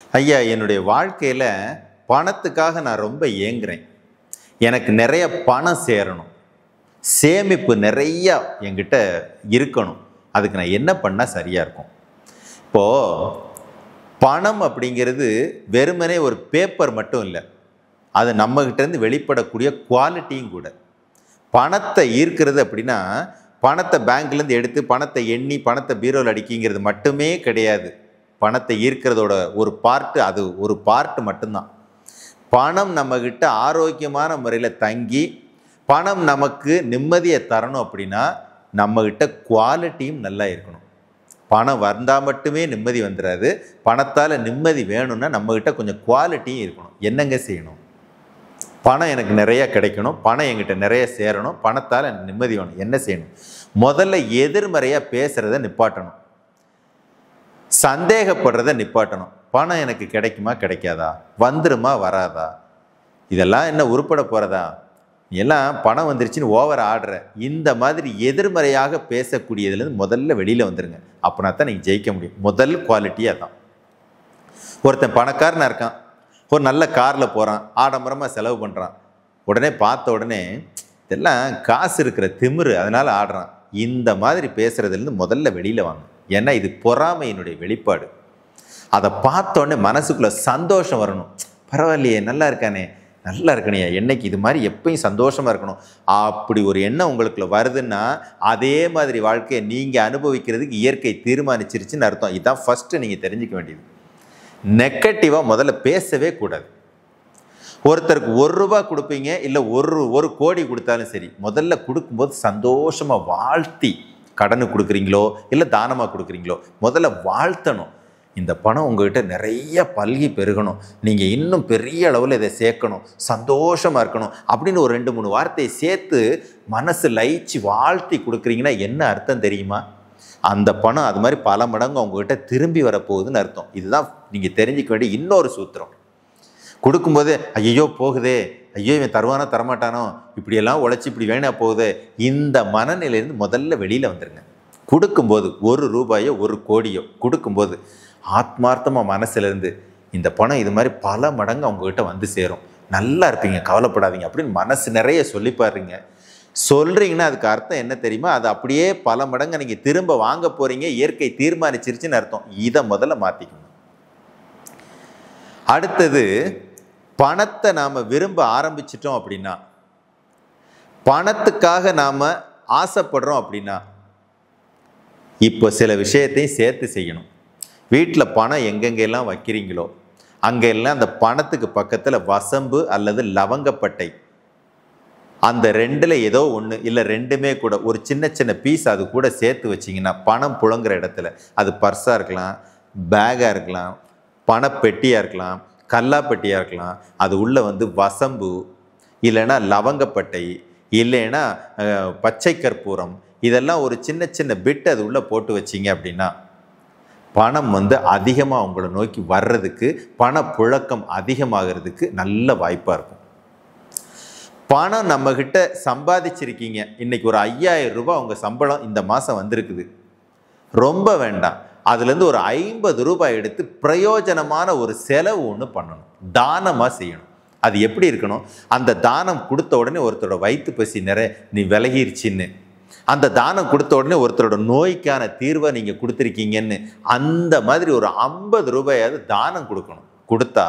ஐயா, என்னுடைய வாழ்க்கையில் பணத்துக்காக நான் ரொம்ப ஏங்குறேன். எனக்கு நிறைய பணம் சேரணும், சேமிப்பு நிறையா என்கிட்ட இருக்கணும். அதுக்கு நான் என்ன பண்ணால் சரியாக இருக்கும்? இப்போது பணம் அப்படிங்கிறது வெறுமனே ஒரு பேப்பர் மட்டும் இல்லை, அது நம்மகிட்டேருந்து வெளிப்படக்கூடிய குவாலிட்டியும் கூட. பணத்தை ஈர்க்கிறது அப்படின்னா பணத்தை பேங்க்லேருந்து எடுத்து பணத்தை எண்ணி பணத்தை பீரோவில் அடிக்கிங்கிறது மட்டுமே கிடையாது. பணத்தை ஈர்க்கிறதோட ஒரு பார்ட்டு, அது ஒரு பார்ட்டு மட்டும்தான். பணம் நம்மக்கிட்ட ஆரோக்கியமான முறையில் தங்கி பணம் நமக்கு நிம்மதியை தரணும் அப்படின்னா நம்மக்கிட்ட குவாலிட்டியும் நல்லா இருக்கணும். பணம் வந்தால் மட்டுமே நிம்மதி வந்துடாது. பணத்தால் நிம்மதி வேணும்னா நம்மக்கிட்ட கொஞ்சம் குவாலிட்டியும் இருக்கணும். என்னங்க செய்யணும்? பணம் எனக்கு நிறையா கிடைக்கணும், பணம் என்கிட்ட நிறைய சேரணும், பணத்தால் எனக்கு நிம்மதி வேணும். என்ன செய்யணும்? முதல்ல எதிர்மறையாக பேசுகிறத நிப்பாட்டணும், சந்தேகப்படுறத நிப்பாட்டணும். பணம் எனக்கு கிடைக்குமா கிடைக்காதா, வந்துருமா வராதா, இதெல்லாம் என்ன உருப்பட போகிறதா, எல்லாம் பணம் வந்துருச்சுன்னு ஓவர் ஆடுற இந்த மாதிரி எதிர்மறையாக பேசக்கூடியதுலேருந்து முதல்ல வெளியில் வந்துடுங்க. அப்படின்னா தான் நீங்கள் ஜெயிக்க முடியும். முதல் குவாலிட்டியாக தான். ஒருத்தன் பணக்காரனாக இருக்கான், ஒரு நல்ல காரில் போகிறான், ஆடம்பரமாக செலவு பண்ணுறான். உடனே பார்த்த உடனே இதெல்லாம் காசு இருக்கிற திமிரு, அதனால் ஆடுறான். இந்த மாதிரி பேசுகிறதுலேருந்து முதல்ல வெளியில் வாங்க. ஏன்னா இது பொறாமையினுடைய வெளிப்பாடு. அதை பார்த்தோடனே மனசுக்குள்ளே சந்தோஷம் வரணும். பரவாயில்லையே, நல்லா இருக்கானே, நல்லா இருக்கணையா, என்னைக்கு இது மாதிரி எப்பயும் சந்தோஷமாக இருக்கணும். அப்படி ஒரு எண்ணம் உங்களுக்குள்ள வருதுன்னா அதே மாதிரி வாழ்க்கையை நீங்கள் அனுபவிக்கிறதுக்கு இயற்கை தீர்மானிச்சிருச்சுன்னு அர்த்தம். இதுதான் ஃபஸ்ட்டு நீங்கள் தெரிஞ்சிக்க வேண்டியது. நெகட்டிவாக முதல்ல பேசவே கூடாது. ஒருத்தருக்கு ₹1 கொடுப்பீங்க, இல்லை ஒரு கோடி கொடுத்தாலும் சரி, முதல்ல கொடுக்கும்போது சந்தோஷமாக வாழ்த்தி, கடனுக்கு கொடுக்குறீங்களோ இல்லை தானமாக கொடுக்குறீங்களோ, முதல்ல வாழ்த்தணும். இந்த பணம் உங்கள்கிட்ட நிறைய பல்கி பெருகணும், நீங்கள் இன்னும் பெரிய அளவில் இதை சேர்க்கணும், சந்தோஷமாக இருக்கணும் அப்படின்னு ஒரு 2-3 வார்த்தையை சேர்த்து மனசு லயிச்சு வாழ்த்தி கொடுக்குறீங்கன்னா என்ன அர்த்தம் தெரியுமா? அந்த பணம் அது மாதிரி பல மடங்கு உங்கள்கிட்ட திரும்பி வரப்போகுதுன்னு அர்த்தம். இதுதான் நீங்கள் தெரிஞ்சிக்க வேண்டிய இன்னொரு சூத்திரம். கொடுக்கும்போது ஐயோ போகுதே, ஐயோ இவன் தருவானோ தரமாட்டானோ, இப்படியெல்லாம் உழைச்சி இப்படி வேணா போகுது, இந்த மனநிலையிலேருந்து முதல்ல வெளியில் வந்துடுங்க. கொடுக்கும்போது ₹1 1 கோடியோ கொடுக்கும்போது ஆத்மார்த்தமாக மனசுலேருந்து இந்த பணம் இது மாதிரி பல மடங்கு அவங்ககிட்ட வந்து சேரும், நல்லா இருப்பீங்க, கவலைப்படாதீங்க அப்படின்னு மனசு நிறைய சொல்லி பாருங்க. சொல்கிறீங்கன்னா அதுக்கு அர்த்தம் என்ன தெரியுமா? அது அப்படியே பல மடங்கு நீங்கள் திரும்ப வாங்க போகிறீங்க, இயற்கை தீர்மானிச்சிருச்சுன்னு அர்த்தம். இதை முதல்ல மாற்றிக்கணும். அடுத்தது, பணத்தை நாம் விரும்ப ஆரம்பிச்சிட்டோம் அப்படின்னா, பணத்துக்காக நாம் ஆசைப்படுறோம் அப்படின்னா இப்போ சில விஷயத்தையும் சேர்த்து செய்யணும். வீட்டில் பணம் எங்கெங்கெல்லாம் வைக்கிறீங்களோ அங்கெல்லாம் அந்த பணத்துக்கு பக்கத்தில் வசம்பு அல்லது லவங்கப்பட்டை, அந்த 2ல் ஏதோ ஒன்று இல்லை 2மே கூட ஒரு சின்ன சின்ன பீஸ் அது கூட சேர்த்து வச்சிங்கன்னா பணம் புழங்குற இடத்துல, அது பர்ஸாக இருக்கலாம், பேக்காக இருக்கலாம், பணப்பெட்டியாக இருக்கலாம், கல்லாப்பெட்டியாக இருக்கலாம், அது உள்ளே வசம்பு இல்லைன்னா லவங்கப்பட்டை இல்லைன்னா பச்சை கற்பூரம், இதெல்லாம் ஒரு சின்ன சின்ன பிட் அது உள்ளே போட்டு வச்சிங்க அப்படின்னா பணம் அதிகமாக உங்களை நோக்கி வர்றதுக்கு, பணப்புழக்கம் அதிகமாகிறதுக்கு நல்ல வாய்ப்பாக இருக்கும். பணம் நம்மக்கிட்ட சம்பாதிச்சிருக்கீங்க, இன்றைக்கி ஒரு ₹5000 உங்கள் சம்பளம் இந்த மாதம் வந்திருக்குது, ரொம்ப வேண்டாம், அதுலேருந்து ஒரு ₹50 எடுத்து பிரயோஜனமான ஒரு செலவு ஒன்று பண்ணணும், தானமாக செய்யணும். அது எப்படி இருக்கணும்? அந்த தானம் கொடுத்த உடனே ஒருத்தரோட வயிற்று பசி நீ விலகிருச்சின்னு, அந்த தானம் கொடுத்த உடனே ஒருத்தரோட நோய்க்கான தீர்வை நீங்கள் கொடுத்துருக்கீங்கன்னு, அந்த மாதிரி ஒரு ₹50 தானம் கொடுக்கணும். கொடுத்தா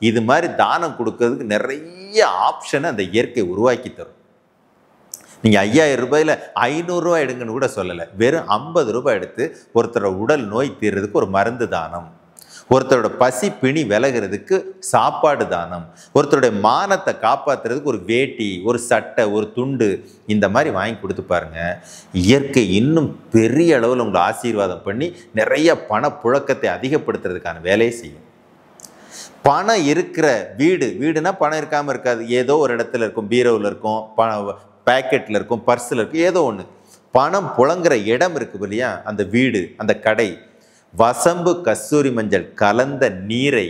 இது மாதிரி தானம் கொடுக்கறதுக்கு நிறைய ஆப்ஷனை அந்த இயற்கை உருவாக்கி தரும். நீங்கள் ₹5000 ₹500 எடுங்கன்னு கூட சொல்லலை, வெறும் ₹50 எடுத்து ஒருத்தரோட உடல் நோய் தீர்றதுக்கு ஒரு மருந்து தானம், ஒருத்தரோட பசி பிணி விலகிறதுக்கு சாப்பாடு தானம், ஒருத்தருடைய மானத்தை காப்பாற்றுறதுக்கு ஒரு வேட்டி, ஒரு சட்டை, ஒரு துண்டு, இந்த மாதிரி வாங்கி கொடுத்து பாருங்க. இயற்கை இன்னும் பெரிய அளவில் உங்களை ஆசீர்வாதம் பண்ணி நிறைய பணப்புழக்கத்தை அதிகப்படுத்துறதுக்கான வேலையை செய்யும். பணம் இருக்கிற வீடுனா பணம் இருக்காமல் இருக்காது, ஏதோ ஒரு இடத்துல இருக்கும், பீரோவில் இருக்கும், பேக்கெட்டில் இருக்கும், பர்ஸில் இருக்கும், ஏதோ ஒன்று. பணம் புழங்குற இடம் இருக்குது இல்லையா, அந்த வீடு, அந்த கடை, வசம்பு கஸ்தூரி மஞ்சள் கலந்த நீரை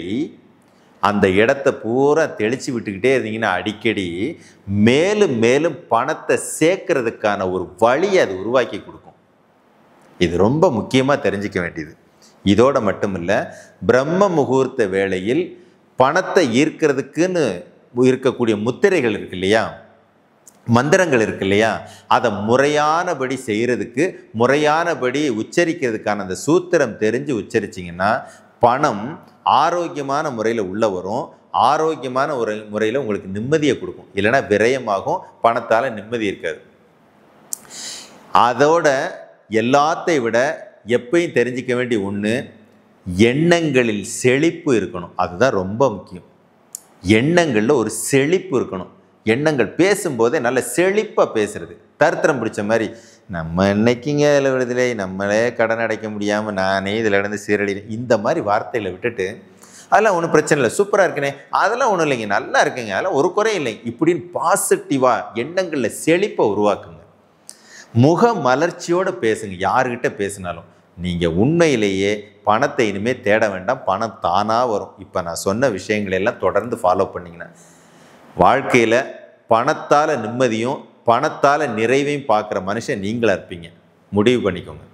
அந்த இடத்த பூரா தெளித்து விட்டுக்கிட்டே இருந்தீங்கன்னா அடிக்கடி மேலும் மேலும் பணத்தை சேர்க்கறதுக்கான ஒரு வழியை அது உருவாக்கி கொடுக்கும். இது ரொம்ப முக்கியமாக தெரிஞ்சிக்க வேண்டியது. இதோட மட்டும் இல்லை, பிரம்ம முகூர்த்த வேளையில் பணத்தை ஈர்க்கிறதுக்குன்னு இருக்கக்கூடிய முத்திரைகள் இருக்கு இல்லையா, மந்திரங்கள் இருக்கு இல்லையா, அதை முறையானபடி செய்கிறதுக்கு, முறையானபடி உச்சரிக்கிறதுக்கான அந்த சூத்திரம் தெரிஞ்சு உச்சரிச்சிங்கன்னா பணம் ஆரோக்கியமான முறையில் உள்ள வரும். ஆரோக்கியமான ஒரு முறையில் உங்களுக்கு நிம்மதியை கொடுக்கும். இல்லைன்னா விரயமாகும், பணத்தால் நிம்மதி இருக்காது. அதோட எல்லாத்தை விட எப்பயும் தெரிஞ்சிக்க வேண்டிய ஒன்று, எண்ணங்களில் செழிப்பு இருக்கணும். அதுதான் ரொம்ப முக்கியம். எண்ணங்களில் ஒரு செழிப்பு இருக்கணும். எண்ணங்கள் பேசும்போதே நல்ல செழிப்பாக பேசுறது. தரித்திரம் பிடிச்ச மாதிரி, நம்ம இன்னைக்குங்க இதில் விடுதலை, நம்மளே கடன் அடைக்க முடியாமல் நானே இதில் இருந்து சீரழிறேன், இந்த மாதிரி வார்த்தைகளை விட்டுட்டு அதெல்லாம் ஒன்றும் பிரச்சனை இல்லை, சூப்பராக இருக்குனே, அதெல்லாம் ஒன்றும் இல்லைங்க, நல்லா இருக்குங்க, அதெல்லாம் ஒரு குறையும் இல்லை, இப்படின்னு பாசிட்டிவாக எண்ணங்களில் செழிப்பை உருவாக்குங்க. முக மலர்ச்சியோடு பேசுங்க. யாருக்கிட்ட பேசினாலும் நீங்கள் உண்மையிலேயே பணத்தை இனிமேல் தேட வேண்டாம், பணம் தானாக வரும். இப்போ நான் சொன்ன விஷயங்களெல்லாம் தொடர்ந்து ஃபாலோ பண்ணிங்கன்னா வாழ்க்கையில் பணத்தால் நிம்மதியும் பணத்தால் நிறைவையும் பார்க்குற மனுஷன் நீங்களாக இருப்பீங்க. முடிவு பண்ணிக்கோங்க.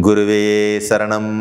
குருவே சரணம்.